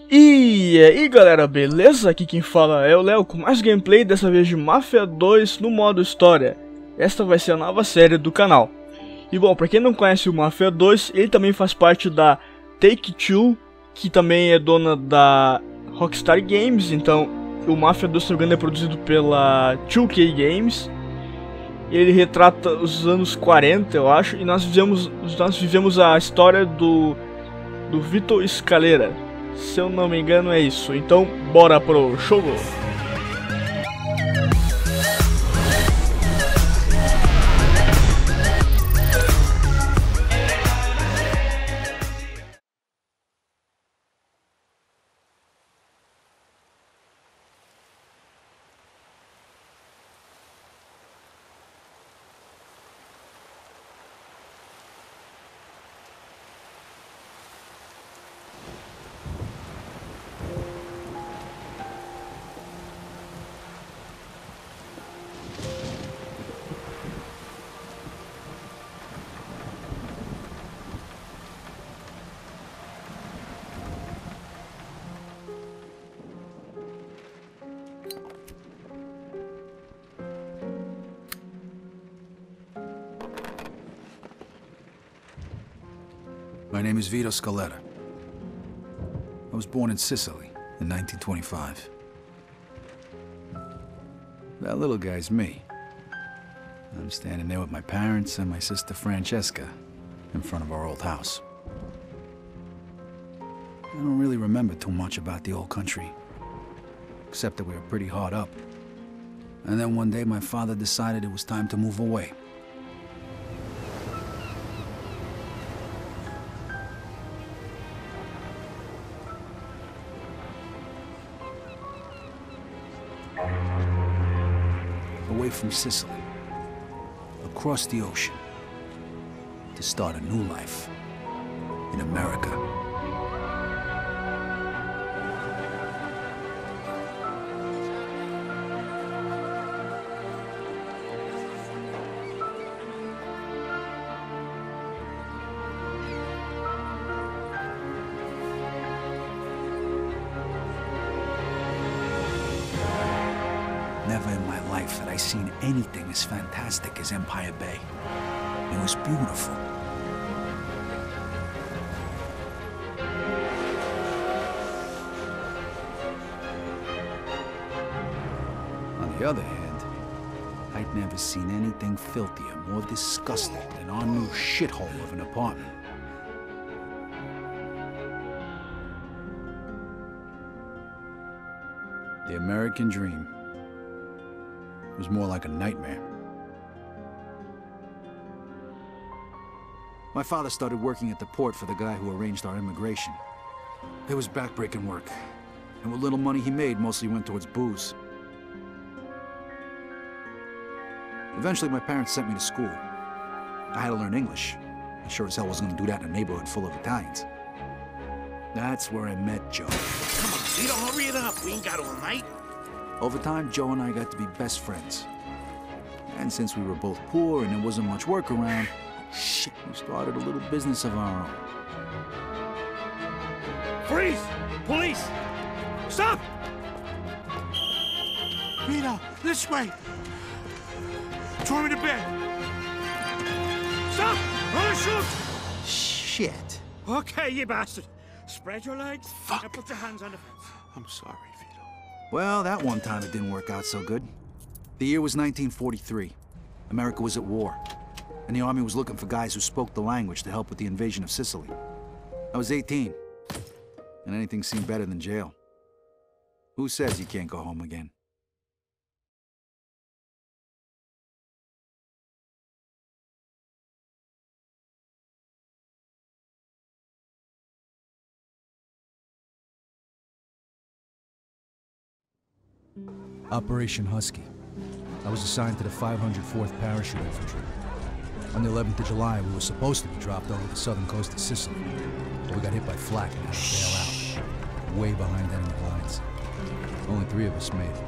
E aí galera, beleza? Aqui quem fala é o Léo com mais gameplay, dessa vez de Mafia 2 no modo História. Esta vai ser a nova série do canal. E bom, pra quem não conhece o Mafia 2, ele também faz parte da Take-Two, que também é dona da Rockstar Games. Então o Mafia 2, se não me engano, é produzido pela 2K Games. Ele retrata os anos 40, eu acho, e nós vivemos a história do Vitor Scalera. Se eu não me engano é isso. Então bora pro jogo. My name is Vito Scalera. I was born in Sicily in 1925. That little guy's me. I'm standing there with my parents and my sister Francesca in front of our old house. I don't really remember too much about the old country, except that we were pretty hard up. And then one day my father decided it was time to move away. Away from Sicily, across the ocean, to start a new life in America. Never in my life had I seen anything as fantastic as Empire Bay. It was beautiful. On the other hand, I'd never seen anything filthier, more disgusting than our new shithole of an apartment. The American dream was more like a nightmare. My father started working at the port for the guy who arranged our immigration. It was backbreaking work, and what little money he made mostly went towards booze. Eventually, my parents sent me to school. I had to learn English. I sure as hell wasn't gonna do that in a neighborhood full of Italians. That's where I met Joe. Come on, Vito, hurry it up. We ain't got all night. Over time, Joe and I got to be best friends. And since we were both poor and there wasn't much work around, shit, we started a little business of our own. Freeze! Police! Stop! Vito, this way! Throw me to bed! Stop! I'm gonna shoot! Shit. Okay, you bastard. Spread your legs. Fuck. Now put your hands on the fence. I'm sorry, Vito. Well, that one time it didn't work out so good. The year was 1943. America was at war, and the army was looking for guys who spoke the language to help with the invasion of Sicily. I was 18, and anything seemed better than jail. Who says you can't go home again? Operation Husky. I was assigned to the 504th Parachute Infantry. On the 11th of July, we were supposed to be dropped over the southern coast of Sicily, but we got hit by flak and had to bail out, way behind enemy lines. Only 3 of us made it.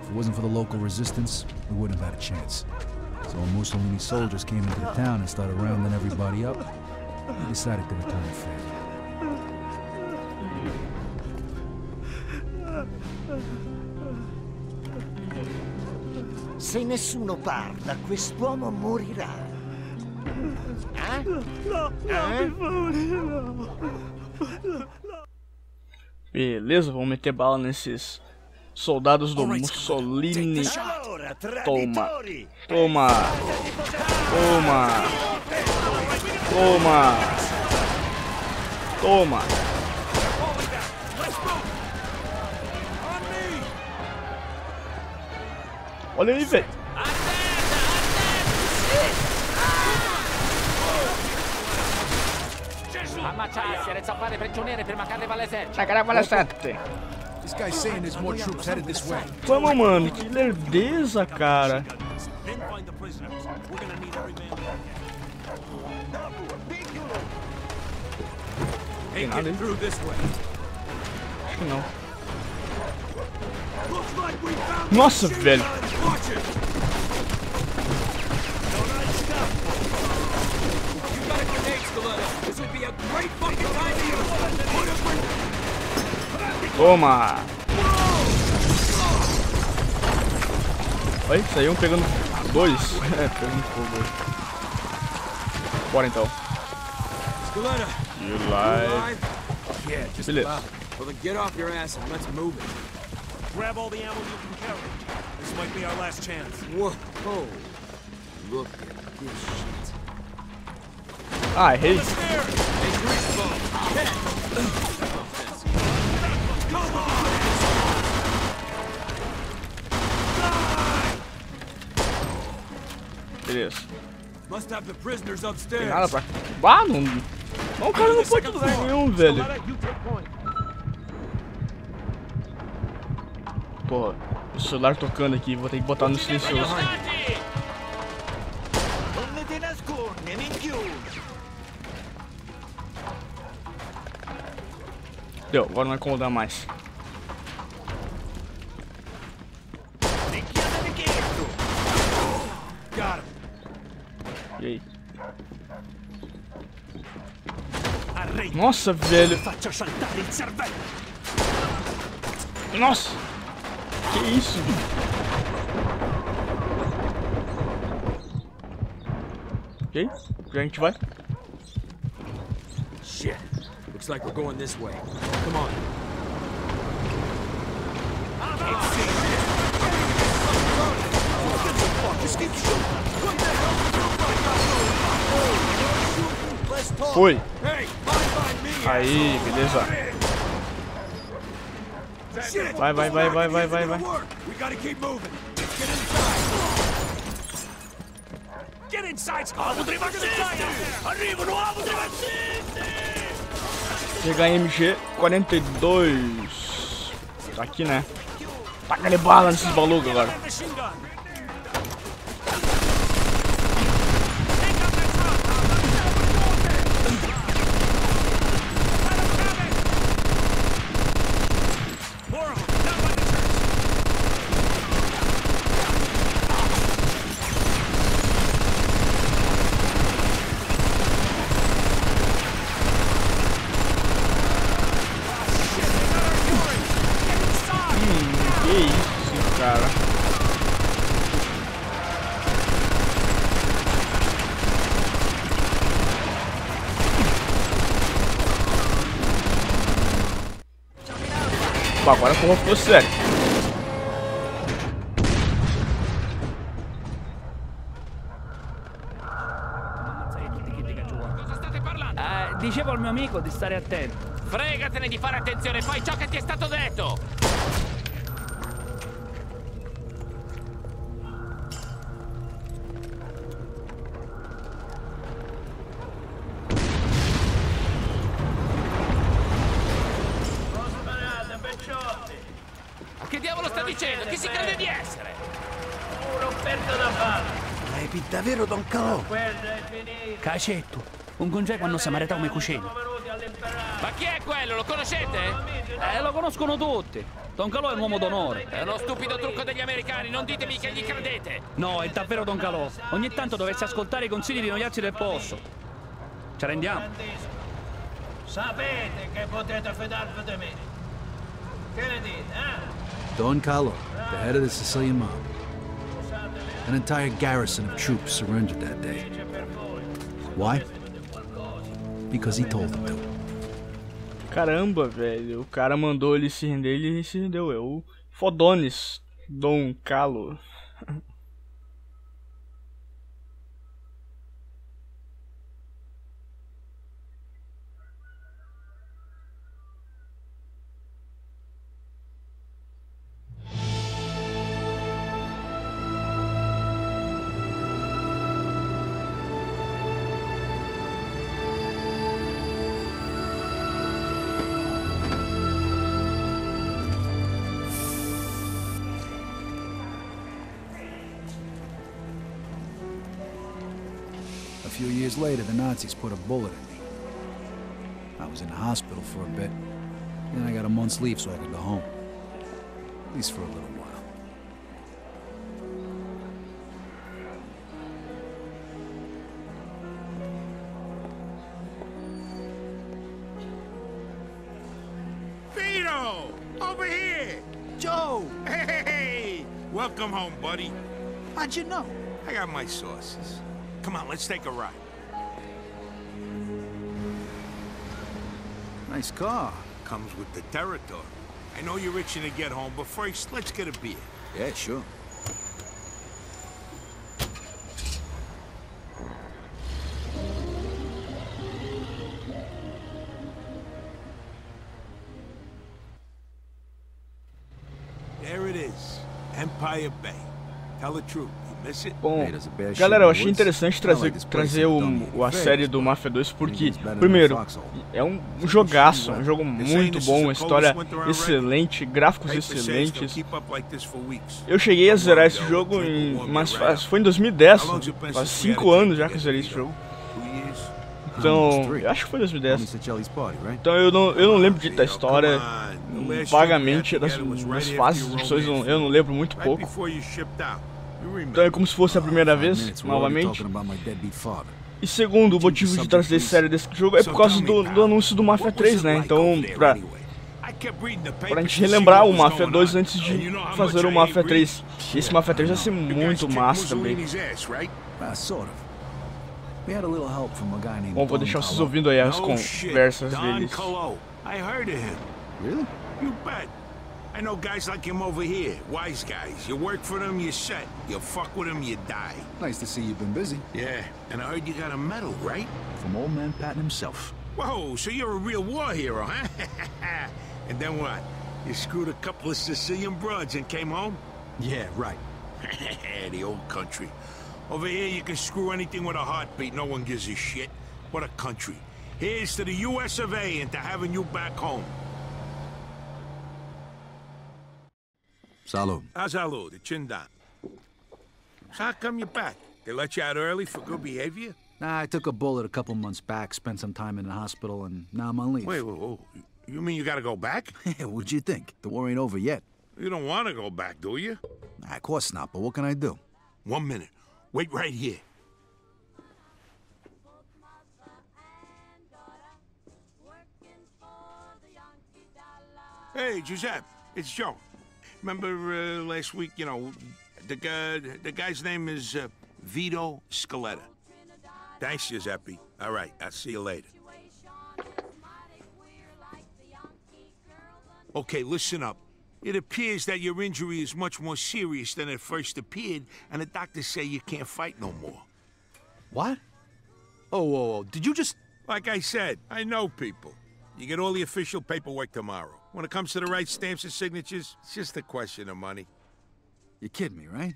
If it wasn't for the local resistance, we wouldn't have had a chance. So when Mussolini's soldiers came into the town and started rounding everybody up, we decided to return to family. Se nessuno parla, quest'uomo morirà. Beleza, vamos meter bala nesses soldados do Mussolini. Toma. Toma. Toma. Toma. Toma. Olha aí, velho. Ammacciarsi, senza fare prigionieri prima che arriva l'esercito. This guy's saying there's more troops headed this way. Vamos, mano. Que lerdeza, cara. Then find the prisoners. We're gonna need every man. Tem nada, hein? Through this way. Acho que não. Looks like we found Nossa, velho. Watch it. You got a grenade, Stiletto. This would be a great fucking time to use. Put a grenade. Toma. Olha, saiu pegando dois. É, pegando fogo. Bora então. Stiletto. You live. Yeah, just Beleza. about. Well, then get off your ass and let's move it. Grab all the ammo you can carry. This might be our last chance. Whoa. Look at this shit. Ah, errei. Beleza. Must have the prisoners Tem upstairs. nada pra... Ah, não... Não, o cara não pode lugar nenhum, velho. Porra, o celular tocando aqui, vou ter que botar no silencioso. Non te nascondi, minchione. Deu, agora não vai incomodar mais. Got him. E aí? Nossa, velho. Faccio saltare il cervello. Nossa. Que isso? Ok, já a gente vai. Shit. Looks like we're going this way. Come on. Foi. Aí, beleza. Vai. We gotta keep moving. Get inside. Get inside. Arrivano, GHMG 42. Tá aqui, né? Taca de bala nesses malucos agora. machine gun. Que isso, cara. Bom, agora a porra ficou sério. Dicevo al mio amico di stare attento. Fregatene di fare attenzione, fai ciò che ti è stato detto! Che diavolo sta dicendo? Chi si crede di essere? Un offerto da fare. Ma è davvero Don Calò? Cacetto, un congeco quando si marita come cucina. Ma chi è quello? Lo conoscete? Lo conoscono tutti. Don Calò è un uomo d'onore. È uno stupido trucco degli americani, non ditemi che gli credete. No, è davvero Don Calò. Ogni tanto dovresti ascoltare i consigli di noiazzi del posto. Ci rendiamo? Sapete che potete fidarvi di me. Che ne dite, eh? Don Carlo, the head of the Sicilian mob. Usate le An entire garrison of troops surrendered that day. Why? Because he told them to. Caramba, velho. O cara mandou ele se render e ele se rendeu. É o Fodones, Dom Calo. A few years later, the Nazis put a bullet in me. I was in the hospital for a bit. Then I got a month's leave so I could go home. At least for a little while. Vito! Over here! Joe! Hey! Welcome home, buddy. How'd you know? I got my sources. Come on, let's take a ride. Nice car. Comes with the territory. I know you're itching to get home, but first, let's get a beer. Yeah, sure. There it is. Empire Bay. Tell the truth. You miss it? Bom, galera, eu achei interessante trazer a série do Mafia 2 porque, primeiro, é um jogaço, é um jogo muito bom, uma história excelente, gráficos excelentes. Eu cheguei a zerar esse jogo, foi em 2010, faz 5 anos já que eu zerei esse jogo. Então, eu acho que foi 2010. Então eu não lembro da história, vagamente, das fases, das missões eu não lembro muito pouco. Então é como se fosse a primeira vez, novamente. E segundo, o motivo de trazer série desse jogo é por causa do anúncio do Mafia 3, né? Então, pra gente relembrar o Mafia 2 antes de fazer o Mafia 3. E esse Mafia 3 vai ser muito massa também. Bom, vou deixar vocês ouvindo aí as conversas deles. I know guys like him over here, wise guys. You work for them, you're set. You fuck with them, you die. Nice to see you've been busy. Yeah, and I heard you got a medal, right? From old man Patton himself. Whoa, so you're a real war hero, huh? And then what? You screwed a couple of Sicilian broads and came home? Yeah, right. The old country. Over here, you can screw anything with a heartbeat. No one gives a shit. What a country. Here's to the US of A and to having you back home. Salud. Salud, the chin down. So how come you're back? They let you out early for good behavior? Nah, I took a bullet a couple months back, spent some time in the hospital, and now I'm on leave. Wait, you mean you gotta go back? What'd you think? The war ain't over yet. You don't want to go back, do you? Nah, of course not, but what can I do? 1 minute. Wait right here. Hey, Giuseppe, it's Joe. Remember last week, you know, the guy's name is Vito Scaletta. Thanks, Giuseppe. All right, I'll see you later. Okay, listen up. It appears that your injury is much more serious than it first appeared, and the doctors say you can't fight no more. What? Oh, whoa, did you just... Like I said, I know people. You get all the official paperwork tomorrow. When it comes to the right stamps and signatures, it's just a question of money. You're kidding me, right?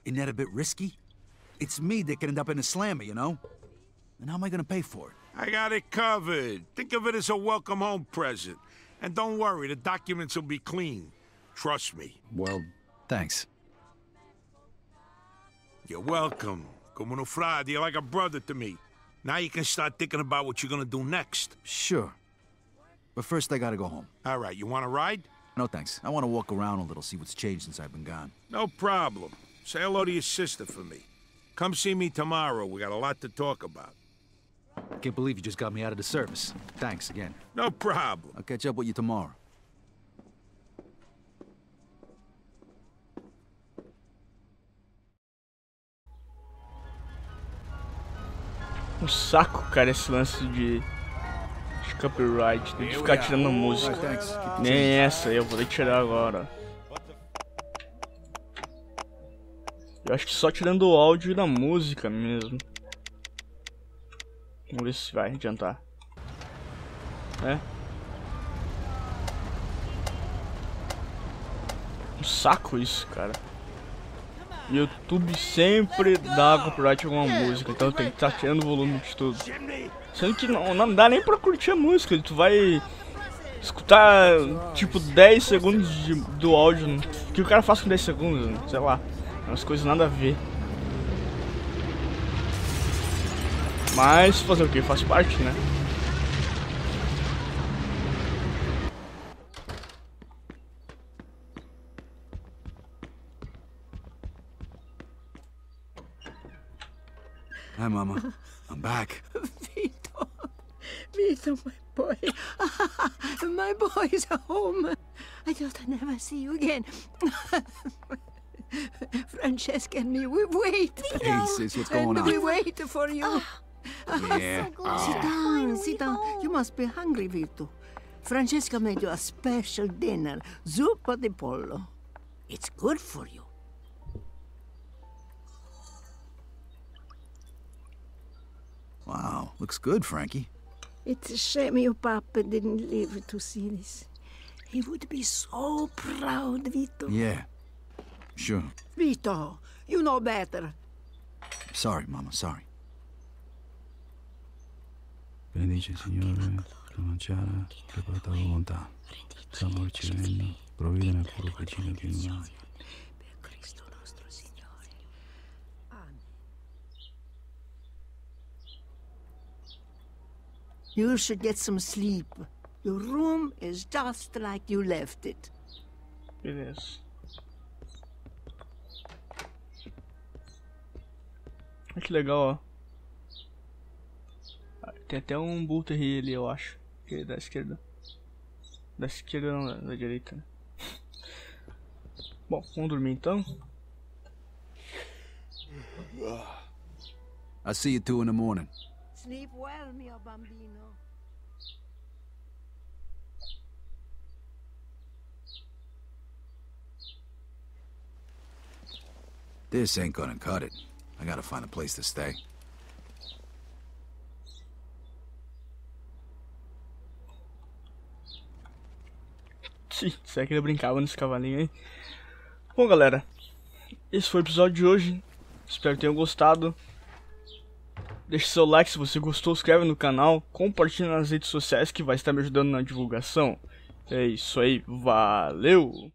Isn't that a bit risky? It's me that could end up in a slammer, you know? And how am I gonna pay for it? I got it covered. Think of it as a welcome home present. And don't worry, the documents will be clean. Trust me. Well, thanks. You're welcome. Como no frade, you're like a brother to me. Now you can start thinking about what you're gonna do next. Sure. But first I gotta go home. All right, you wanna ride? No thanks. I wanna walk around a little, see what's changed since I've been gone. No problem. Say hello to your sister for me. Come see me tomorrow. We got a lot to talk about. I can't believe you just got me out of the service. Thanks again. No problem. I'll catch up with you tomorrow. Um saco, cara, esse lance de copyright, tem que ficar tirando música. Nem essa aí, eu vou tirar agora. Eu acho que só tirando o áudio da música mesmo. Vamos ver se vai adiantar. Um saco isso, cara. YouTube sempre dá copyright em alguma música, então tem que estar tirando o volume de tudo. Sendo que não dá nem pra curtir a música, tu vai escutar tipo 10 segundos do áudio. O que o cara faz com 10 segundos, sei lá. Umas coisas nada a ver. Mas fazer o que? Faz parte, né? Hi, Mama. I'm back. Vito, my boy. My boy's home. I thought I'd never see you again. Francesca and me, we wait. Hey, sis, what's going on? We wait for you. Yeah. Sit down. You must be hungry, Vito. Francesca made you a special dinner, zuppa di pollo. It's good for you. Wow, looks good, Frankie. It's a shame your papa didn't live to see this. He would be so proud, Vito. Yeah, sure. Vito, you know better. Sorry, Mama, sorry. Benedice il Signore, la mangiare, che porta la volontà. Stiamo ricevendo, provvede nel cuore vicino più in mano. Per Cristo nostro Signore. Amen. You should get some sleep. Your room is just like you left it. Beleza. Olha que legal, ó. Tem até um Bull Terrier ali, eu acho. Que é da esquerda. Da esquerda não, da direita, né? Bom, vamos dormir então. I'll see you 2 in the morning. Sleep well, mio bambino. This ain't gonna cut it. I gotta find a place to stay. Será que ele brincava nesse cavalinho aí? Bom, galera, esse foi o episódio de hoje. Espero que tenham gostado. Deixe seu like se você gostou, se inscreve no canal, compartilhe nas redes sociais que vai estar me ajudando na divulgação. É isso aí, valeu!